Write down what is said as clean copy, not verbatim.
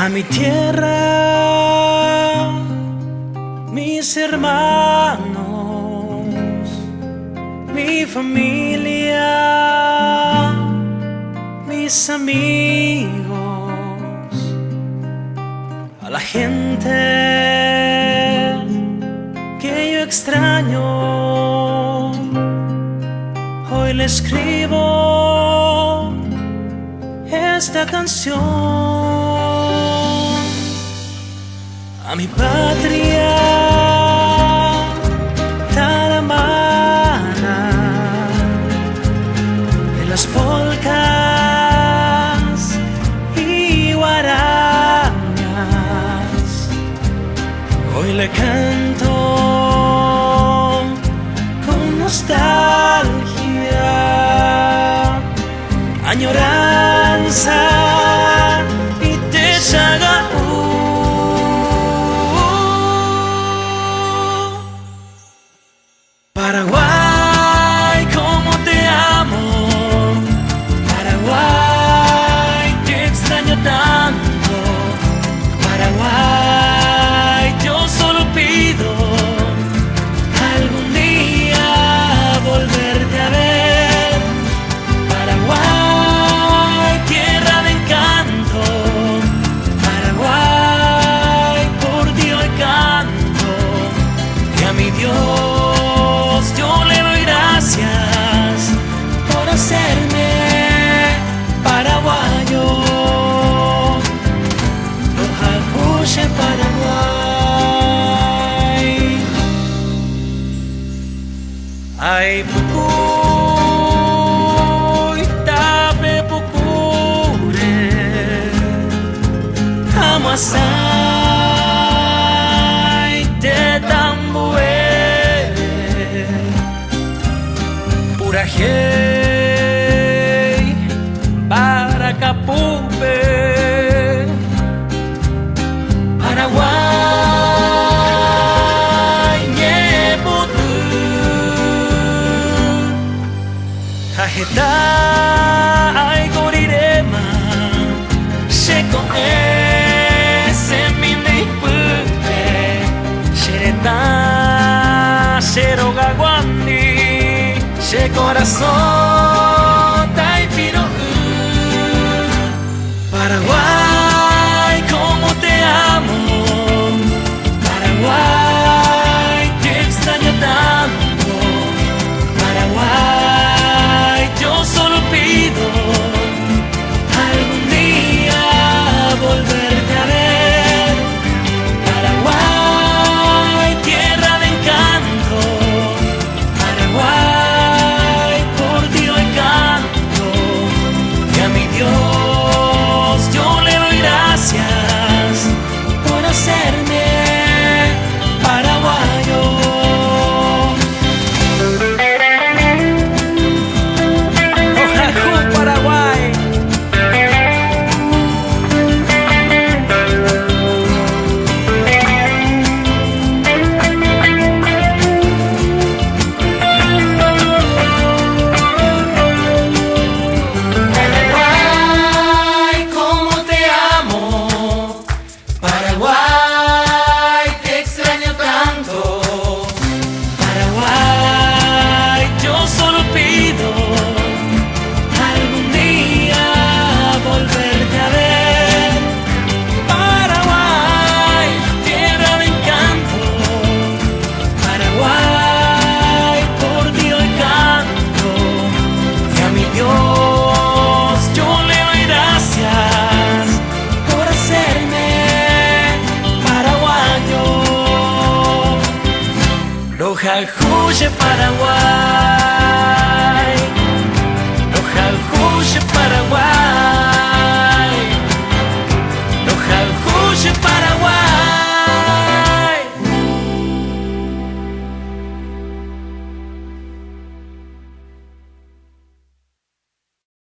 a mi tierra, mis hermanos, mi familia, mis amigos, a la gente que yo extraño. Hoy le escribo esta canción a mi patria tan amada, de las polcas y guaranas. Hoy le canto con nostalgia, añoranza y techaga. Paraguay, cómo te amo. Paraguay, te extraño tanto. Paraguay, yo solo pido algún día volverte a ver. Paraguay, tierra de encanto. Paraguay, por ti hoy canto. Y a mi Dios yo le doy gracias por hacerme paraguayo. Lojajuye, Paraguay. Ay, pucuy, tape pucure, amasai, te tambue. Purajey, Paracapupe, Paraguay, Ñeputu, Jajeta, ay Gorirema, Checo ese Mindipupe, Xeretá, Xerogaguandi, Che corazón, taipiro. Paraguay, cómo te amo. Paraguay, te extraño tanto. Paraguay, yo solo pido algún día volverte a ver. Paraguay, tierra de encanto. Paraguay, por ti hoy canto. Y a mi Dios yo le doy gracias por hacerme paraguayo. Ojajú, Paraguay. Paraguay, cómo te amo. Paraguay, te extraño tanto. Paraguay, yo solo pido algún día volverte a ver. Paraguay, tierra de encanto. Paraguay, por ti hoy canto. Y a mi Dios yo le doy gracias por hacerme paraguayo. Lojajuye, Paraguay.